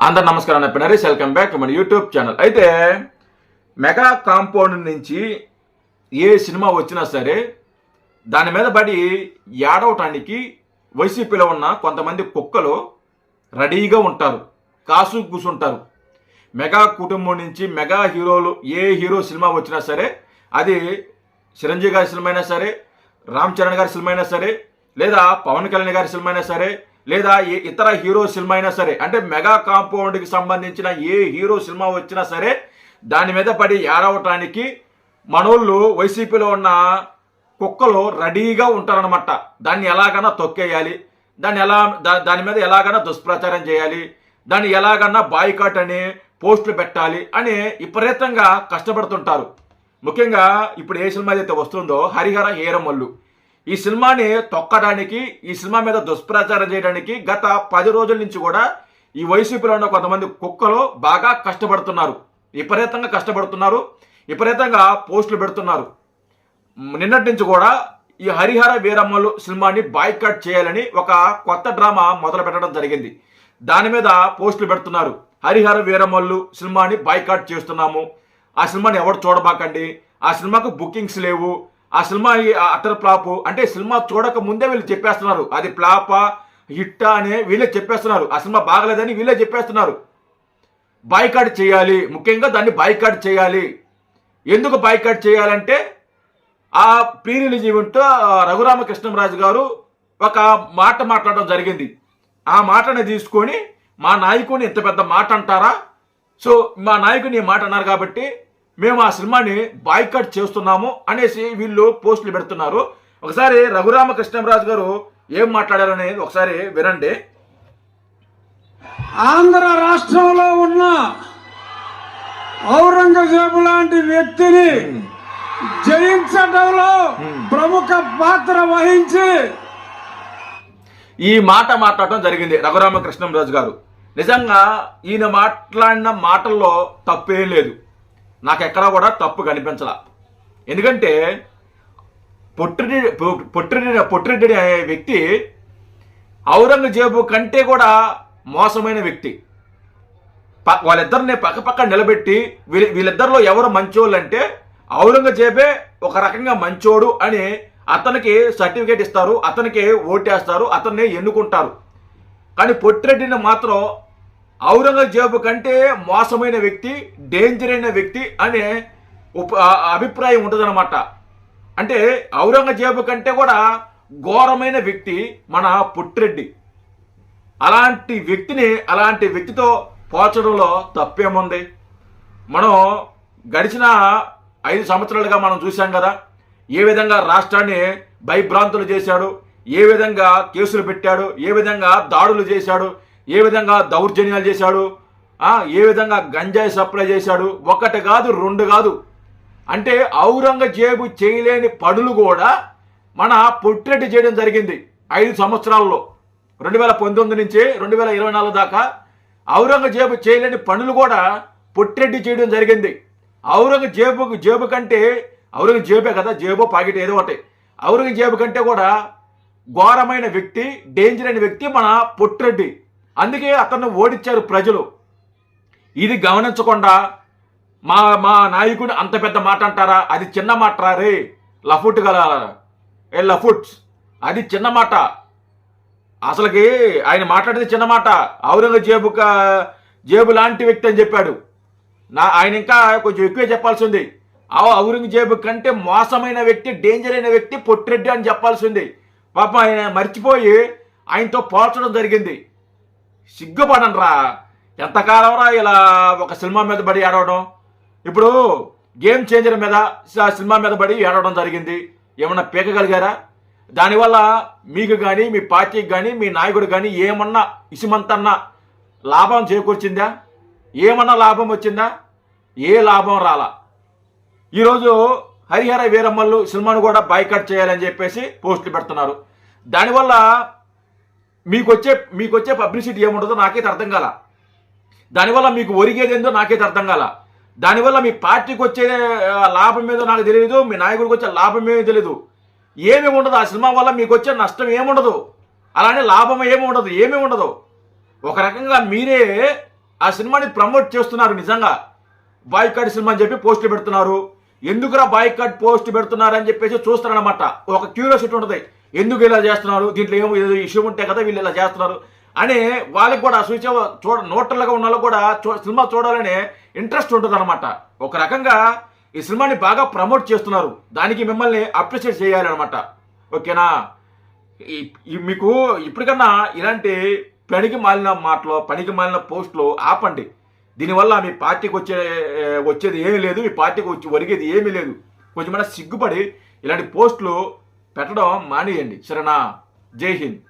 అందరు నమస్కారం చెప్పినారు. వెల్కమ్ బ్యాక్ మన యూట్యూబ్ ఛానల్. అయితే మెగా కాంపౌండ్ నుంచి ఏ సినిమా వచ్చినా సరే దాని మీద పడి ఏడవటానికి వైసీపీలో ఉన్న కొంతమంది కుక్కలు రెడీగా ఉంటారు, కాసు కూసుంటారు. మెగా కుటుంబం నుంచి మెగా హీరోలు ఏ హీరో సినిమా వచ్చినా సరే, అది చిరంజీవి గారి సినిమా అయినా సరే, రామ్ చరణ్ గారి సినిమా అయినా సరే, లేదా పవన్ కళ్యాణ్ గారి సినిమా అయినా సరే, లేదా ఏ ఇతర హీరో సినిమా అయినా సరే, అంటే మెగా కాంపౌండ్కి సంబంధించిన ఏ హీరో సినిమా వచ్చినా సరే దాని మీద పడి ఏడవటానికి మనోళ్ళు వైసీపీలో ఉన్న కుక్కలు రెడీగా ఉంటారనమాట. దాన్ని ఎలాగన్నా తొక్కేయాలి, దాని మీద ఎలాగన్నా దుష్ప్రచారం చేయాలి, దాన్ని ఎలాగన్నా బాయ్కాట్ అని పోస్టులు పెట్టాలి అని విపరీతంగా కష్టపడుతుంటారు. ముఖ్యంగా ఇప్పుడు ఏ సినిమా అయితే వస్తుందో హరిహర వీరమల్లు, ఈ సినిమాని తొక్కడానికి, ఈ సినిమా మీద దుష్ప్రచారం చేయడానికి గత 10 రోజుల నుంచి కూడా ఈ వైసీపీలో ఉన్న కొంతమంది కుక్కలు బాగా కష్టపడుతున్నారు, విపరీతంగా కష్టపడుతున్నారు, విపరీతంగా పోస్టులు పెడుతున్నారు. నిన్నటి నుంచి కూడా ఈ హరిహర వీరమ్మలు సినిమాని బాయ్కాట్ చేయాలని ఒక కొత్త డ్రామా మొదలు పెట్టడం జరిగింది. దాని మీద పోస్టులు పెడుతున్నారు. హరిహర వీరమ్మలు సినిమాని బాయ్కాట్ చేస్తున్నాము, ఆ సినిమాని ఎవరు చూడబాకండి, ఆ సినిమాకు బుకింగ్స్ లేవు, ఆ సినిమా అటర్ ఫ్లాప్, అంటే సినిమా చూడక ముందే వీళ్ళు చెప్పేస్తున్నారు అది ఫ్లాపా హిట్టా అని వీళ్ళే చెప్పేస్తున్నారు, ఆ సినిమా బాగలేదని వీళ్ళే చెప్పేస్తున్నారు. బాయ్కాట్ చేయాలి, ముఖ్యంగా దాన్ని బాయ్కాట్ చేయాలి. ఎందుకు బాయ్కాట్ చేయాలంటే ఆ ప్రీ రిలీజ్ ఈవెంట్ రఘురామకృష్ణరాజు గారు ఒక మాట మాట్లాడడం జరిగింది. ఆ మాటని తీసుకొని మా నాయకుని ఇంత పెద్ద మాట అంటారా, సో మా నాయకుని ఈ మాట అన్నారు కాబట్టి మేము ఆ సినిమాని బాయ్కాట్ చేస్తున్నాము అనేసి వీళ్ళు పోస్టులు పెడుతున్నారు. ఒకసారి రఘురామకృష్ణరాజు గారు ఏం మాట్లాడారు అనేది ఒకసారి వినండి. ఆంధ్ర రాష్ట్రంలో ఉన్న ఔరంగజేబు లాంటి వ్యక్తిని జయించడంలో ప్రముఖ పాత్ర వహించి ఈ మాట మాట్లాడటం జరిగింది రఘురామకృష్ణరాజు గారు. నిజంగా ఈయన మాట్లాడిన మాటల్లో తప్పేం లేదు, నాకు ఎక్కడా కూడా తప్పు కనిపించలా. ఎందుకంటే పొట్టిరెడ్డి అనే వ్యక్తి ఔరంగజేబు కంటే కూడా మోసమైన వ్యక్తి. వాళ్ళిద్దరిని పక్కపక్క నిలబెట్టి వీళ్ళిద్దరిలో ఎవరు మంచోళ్ళు అంటే ఔరంగజేబే ఒక రకంగా మంచోడు అని అతనికి సర్టిఫికేట్ ఇస్తారు, అతనికి ఓటేస్తారు, అతన్ని ఎన్నుకుంటారు. కానీ పొట్టిరెడ్డిని మాత్రం ఔరంగజేబు కంటే మోసమైన వ్యక్తి, డేంజర్ అయిన వ్యక్తి అనే అభిప్రాయం ఉంటుందన్నమాట. అంటే ఔరంగజేబు కంటే కూడా ఘోరమైన వ్యక్తి మన పొట్టిరెడ్డి. అలాంటి వ్యక్తితో పోల్చడంలో తప్పేముంది? మనం గడిచిన 5 సంవత్సరాలుగా మనం చూసాం కదా, ఏ విధంగా రాష్ట్రాన్ని భయభ్రాంతులు చేశాడు, ఏ విధంగా కేసులు పెట్టాడు, ఏ విధంగా దాడులు చేశాడు, ఏ విధంగా దౌర్జన్యాలు చేశాడు, ఏ విధంగా గంజాయి సప్లై చేశాడు. 1 కాదు 2 కాదు, అంటే ఔరంగజేబు చేయలేని పనులు కూడా మన పొట్టిరెడ్డి చేయడం జరిగింది 5 సంవత్సరాల్లో. 2019 నుంచి 2024 దాకా ఔరంగజేబు చేయలేని పనులు కూడా పొట్టిరెడ్డి చేయడం జరిగింది. ఔరంగజేబు కంటే, ఔరంగజేబే కదా, జేబో పాకెట్ ఏదో ఒకటి, ఔరంగజేబు కంటే కూడా ఘోరమైన వ్యక్తి, డేంజర్ అయిన వ్యక్తి మన పొట్టిరెడ్డి. అందుకే అతన్ని ఓడించారు ప్రజలు. ఇది గమనించకుండా మా నాయకుడు అంత పెద్ద మాట అంటారా? అది చిన్న మాట రే లఫుట్ గల లఫుట్స్, అది చిన్న మాట. అసలుకి ఆయన మాట్లాడేది చిన్న మాట. జేబు లాంటి వ్యక్తి అని చెప్పాడు. ఆయన ఇంకా కొంచెం ఎక్కువే చెప్పాల్సింది. ఔరంగజేబు కంటే మోసమైన వ్యక్తి, డేంజర్ అయిన వ్యక్తి పొట్టిరెడ్డి అని చెప్పాల్సింది. పాపం ఆయన మర్చిపోయి ఆయనతో పోల్చడం జరిగింది. సిగ్గుపడనరా, ఎంతకాలం రా ఇలా ఒక సినిమా మీద పడి ఏడవడం. ఇప్పుడు గేమ్ చేంజర్ మీద సినిమా మీద పడి ఏడవడం జరిగింది. ఏమన్నా పీకగలిగారా? దానివల్ల మీకు కానీ, మీ పార్టీకి కానీ, మీ నాయకుడు కానీ ఏమన్నా ఇసుమంతన్నా లాభం చేకూర్చిందా? ఏమన్నా లాభం వచ్చిందా? ఏ లాభం రాలా. ఈరోజు హరిహర వీరమ్మలు సినిమాను కూడా బాయ్కాట్ చేయాలని చెప్పేసి పోస్టులు పెడుతున్నారు. దానివల్ల మీకొచ్చే పబ్లిసిటీ ఏముంటుందో నాకైతే అర్థం కాల. దానివల్ల మీకు ఒరిగేది ఏందో నాకైతే అర్థం కాల. దానివల్ల మీ పార్టీకి వచ్చే లాభం ఏదో నాకు తెలియదు, మీ నాయకుడికి వచ్చే లాభం ఏమీ తెలియదు. ఏమీ ఉండదు. ఆ సినిమా వల్ల మీకు వచ్చే నష్టం ఏముండదు, అలానే లాభం ఏమీ ఉండదు. ఒక రకంగా మీరే ఆ సినిమాని ప్రమోట్ చేస్తున్నారు. నిజంగా బాయ్కాట్ సినిమా అని చెప్పి పోస్టులు పెడుతున్నారు. ఎందుకురా బాయ్కాట్ పోస్ట్ పెడుతున్నారు అని చెప్పేసి చూస్తారనమాట. ఒక క్యూరియాసిటీ ఉంటుంది, ఎందుకు ఇలా చేస్తున్నారు, దీంట్లో ఏదో ఇష్యూ ఉంటే కదా వీళ్ళు ఇలా చేస్తున్నారు అని వాళ్ళకి కూడా నోటర్లుగా ఉన్న వాళ్ళకి కూడా సినిమా చూడాలనే ఇంట్రెస్ట్ ఉంటుంది అనమాట. ఒక రకంగా ఈ సినిమాని బాగా ప్రమోట్ చేస్తున్నారు, దానికి మిమ్మల్ని అప్రిషియేట్ చేయాలన్నమాట. ఓకేనా? మీకు ఇప్పటికన్నా ఇలాంటి పనికి మాలిన మాటలు, పనికి మాలిన పోస్టులు ఆపండి. దీనివల్ల మీ పార్టీకి వచ్చేది ఏమీ లేదు, మీ పార్టీకి ఒరిగేది ఏమీ లేదు. కొంచెం సిగ్గుపడి ఇలాంటి పోస్టులు పెట్టడం మానేయండి. సరేనా? జై హింద్.